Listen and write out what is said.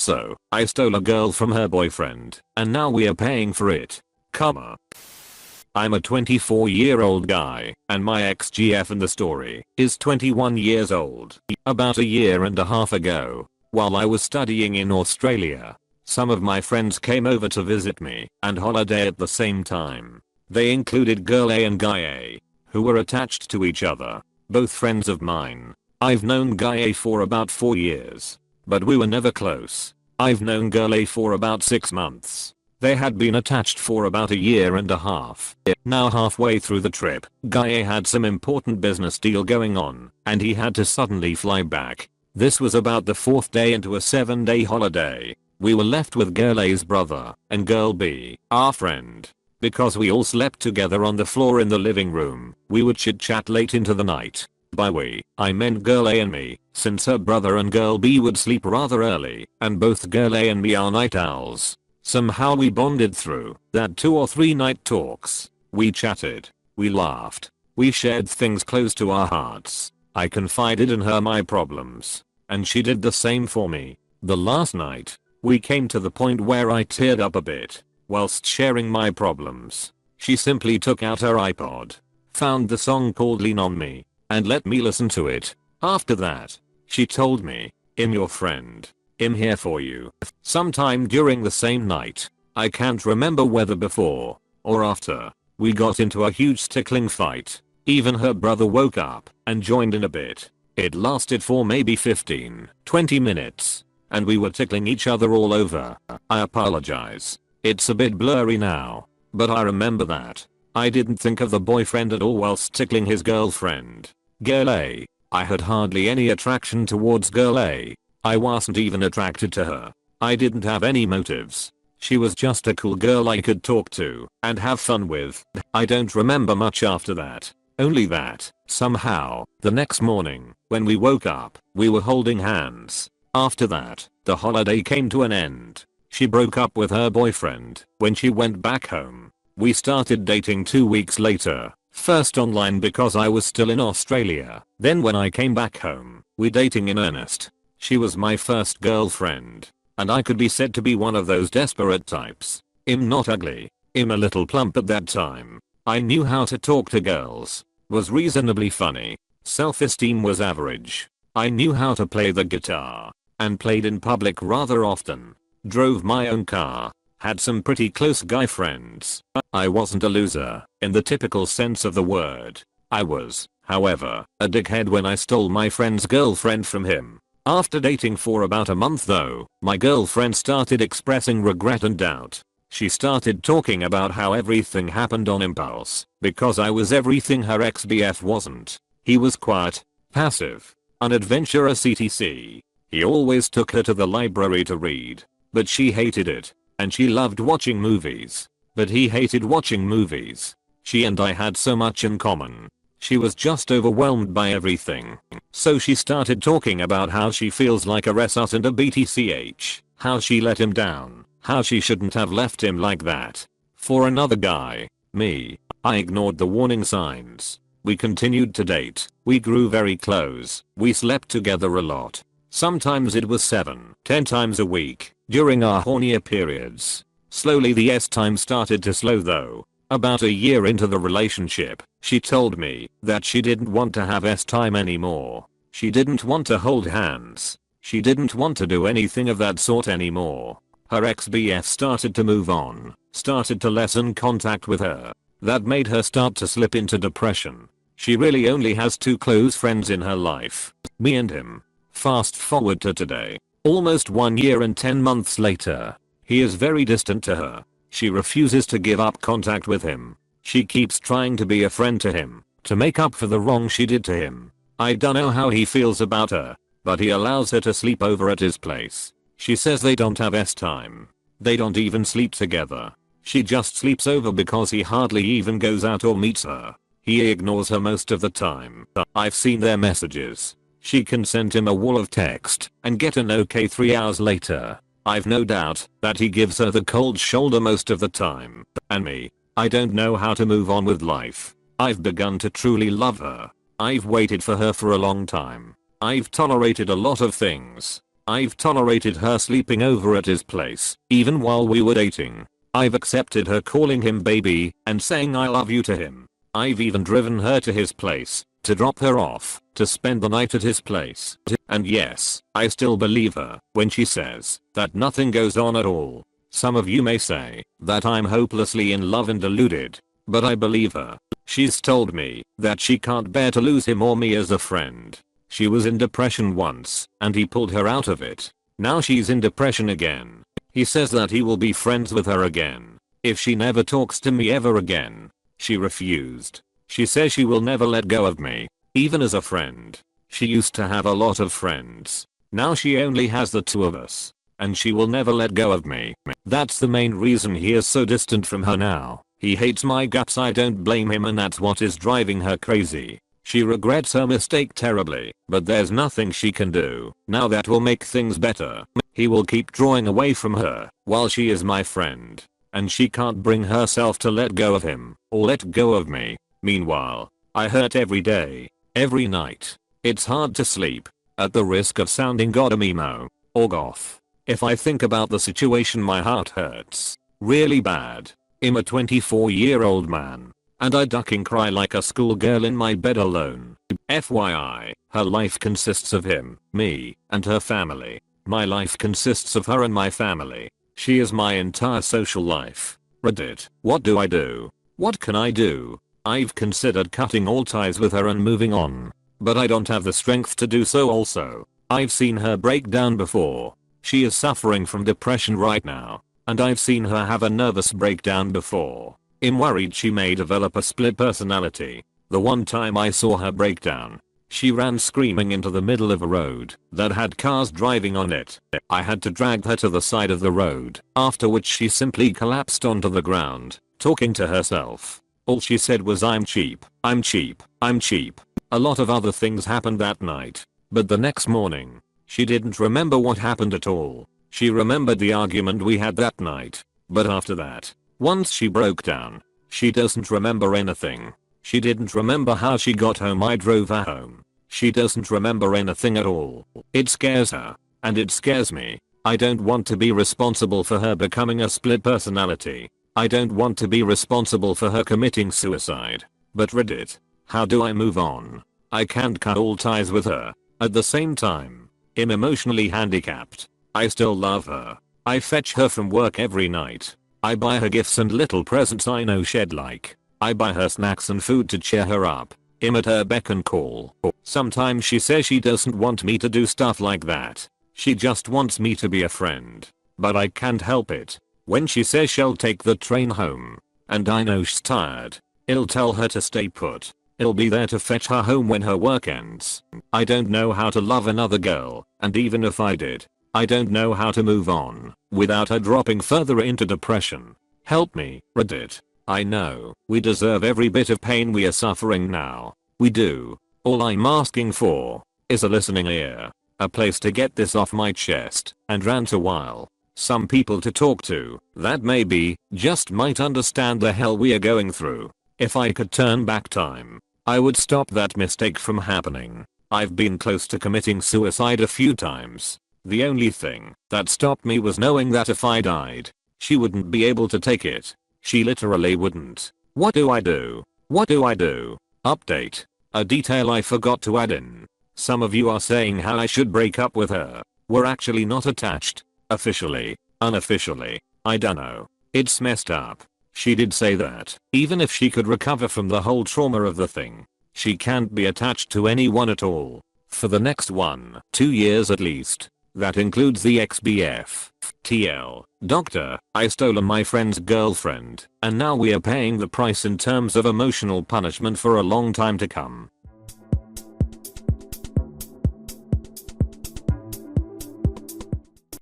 So, I stole a girl from her boyfriend, and now we are paying for it. Comma. I'm a 24-year-old guy, and my ex-GF in the story is 21 years old. About a year and a half ago, while I was studying in Australia, some of my friends came over to visit me and holiday at the same time. They included girl A and guy A, who were attached to each other, both friends of mine. I've known guy A for about 4 years, but we were never close. I've known girl A for about 6 months. They had been attached for about a year and a half. Now halfway through the trip, guy A had some important business deal going on, and he had to suddenly fly back. This was about the 4th day into a 7-day holiday. We were left with girl A's brother and girl B, our friend. Because we all slept together on the floor in the living room, we would chit chat late into the night. By we, I meant girl A and me, since her brother and girl B would sleep rather early, and both girl A and me are night owls. Somehow we bonded through that 2 or 3 night talks. We chatted, we laughed, we shared things close to our hearts. I confided in her my problems, and she did the same for me. The last night, we came to the point where I teared up a bit, whilst sharing my problems. She simply took out her iPod, found the song called Lean On Me, and let me listen to it. After that, she told me, "I'm your friend. I'm here for you." Sometime during the same night, I can't remember whether before or after, we got into a huge tickling fight. Even her brother woke up and joined in a bit. It lasted for maybe 15-20 minutes, and we were tickling each other all over. I apologize. It's a bit blurry now, but I remember that. I didn't think of the boyfriend at all whilst tickling his girlfriend. Girl A. I had hardly any attraction towards girl A. I wasn't even attracted to her. I didn't have any motives. She was just a cool girl I could talk to and have fun with. I don't remember much after that. Only that, somehow, the next morning, when we woke up, we were holding hands. After that, the holiday came to an end. She broke up with her boyfriend when she went back home. We started dating 2 weeks later. First online because I was still in Australia. Then when I came back home, we dating in earnest. She was my first girlfriend, and I could be said to be one of those desperate types. I'm not ugly. I'm a little plump at that time. I knew how to talk to girls, was reasonably funny. Self-esteem was average. I knew how to play the guitar, and played in public rather often. Drove my own car. Had some pretty close guy friends. I wasn't a loser, in the typical sense of the word. I was, however, a dickhead when I stole my friend's girlfriend from him. After dating for about a month though, my girlfriend started expressing regret and doubt. She started talking about how everything happened on impulse, because I was everything her ex-BF wasn't. He was quiet, passive, unadventurous etc. He always took her to the library to read, but she hated it, and she loved watching movies, but he hated watching movies. She and I had so much in common. She was just overwhelmed by everything. So she started talking about how she feels like a resut and a BTCH, how she let him down, how she shouldn't have left him like that for another guy, me. I ignored the warning signs. We continued to date. We grew very close. We slept together a lot. Sometimes it was 7-10 times a week during our hornier periods. Slowly the S-time started to slow though. About a year into the relationship, she told me that she didn't want to have S-time anymore. She didn't want to hold hands. She didn't want to do anything of that sort anymore. Her ex-BF started to move on, started to lessen contact with her. That made her start to slip into depression. She really only has 2 close friends in her life, me and him. Fast forward to today, almost 1 year and 10 months later. He is very distant to her. She refuses to give up contact with him. She keeps trying to be a friend to him, to make up for the wrong she did to him. I don't know how he feels about her, but he allows her to sleep over at his place. She says they don't have S-time. They don't even sleep together. She just sleeps over because he hardly even goes out or meets her. He ignores her most of the time. I've seen their messages. She can send him a wall of text and get an okay 3 hours later. I've no doubt that he gives her the cold shoulder most of the time. And me, I don't know how to move on with life. I've begun to truly love her. I've waited for her for a long time. I've tolerated a lot of things. I've tolerated her sleeping over at his place, even while we were dating. I've accepted her calling him baby and saying I love you to him. I've even driven her to his place, to drop her off, to spend the night at his place. And yes, I still believe her when she says that nothing goes on at all. Some of you may say that I'm hopelessly in love and deluded, but I believe her. She's told me that she can't bear to lose him or me as a friend. She was in depression once, and he pulled her out of it. Now she's in depression again. He says that he will be friends with her again if she never talks to me ever again. She refused. She says she will never let go of me, even as a friend. She used to have a lot of friends. Now she only has the two of us, and she will never let go of me. That's the main reason he is so distant from her now. He hates my guts. I don't blame him, and that's what is driving her crazy. She regrets her mistake terribly, but there's nothing she can do now that will make things better. He will keep drawing away from her while she is my friend, and she can't bring herself to let go of him or let go of me. Meanwhile, I hurt every day, every night. It's hard to sleep, at the risk of sounding goddamn emo or goth. If I think about the situation, my heart hurts really bad. I'm a 24-year-old man, and I ducking cry like a schoolgirl in my bed alone. FYI, her life consists of him, me, and her family. My life consists of her and my family. She is my entire social life. Reddit. What do I do? What can I do? I've considered cutting all ties with her and moving on, but I don't have the strength to do so also. I've seen her break down before. She is suffering from depression right now, and I've seen her have a nervous breakdown before. I'm worried she may develop a split personality. The one time I saw her break down, she ran screaming into the middle of a road that had cars driving on it. I had to drag her to the side of the road, after which she simply collapsed onto the ground, talking to herself. All she said was, "I'm cheap, I'm cheap, I'm cheap." A lot of other things happened that night, but the next morning, she didn't remember what happened at all. She remembered the argument we had that night, but after that, once she broke down, she doesn't remember anything. She didn't remember how she got home. I drove her home. She doesn't remember anything at all. It scares her, and it scares me. I don't want to be responsible for her becoming a split personality. I don't want to be responsible for her committing suicide. But Reddit, how do I move on? I can't cut all ties with her. At the same time, I'm emotionally handicapped. I still love her. I fetch her from work every night. I buy her gifts and little presents I know she'd like. I buy her snacks and food to cheer her up. I'm at her beck and call. Sometimes she says she doesn't want me to do stuff like that. She just wants me to be a friend. But I can't help it. When she says she'll take the train home, and I know she's tired, I'll tell her to stay put. I'll be there to fetch her home when her work ends. I don't know how to love another girl, and even if I did, I don't know how to move on without her dropping further into depression. Help me, Reddit. I know we deserve every bit of pain we are suffering now. We do. All I'm asking for is a listening ear, a place to get this off my chest and rant a while. Some people to talk to that maybe just might understand the hell we are going through. If I could turn back time, I would stop that mistake from happening. I've been close to committing suicide a few times. The only thing that stopped me was knowing that if I died, she wouldn't be able to take it. She literally wouldn't. What do I do? What do I do? Update. A detail I forgot to add in. Some of you are saying how I should break up with her. We're actually not attached. Officially. Unofficially. I dunno. It's messed up. She did say that even if she could recover from the whole trauma of the thing, she can't be attached to anyone at all. For the next 2 years at least. That includes the XBF. TL. Doctor, I stole my friend's girlfriend, and now we are paying the price in terms of emotional punishment for a long time to come.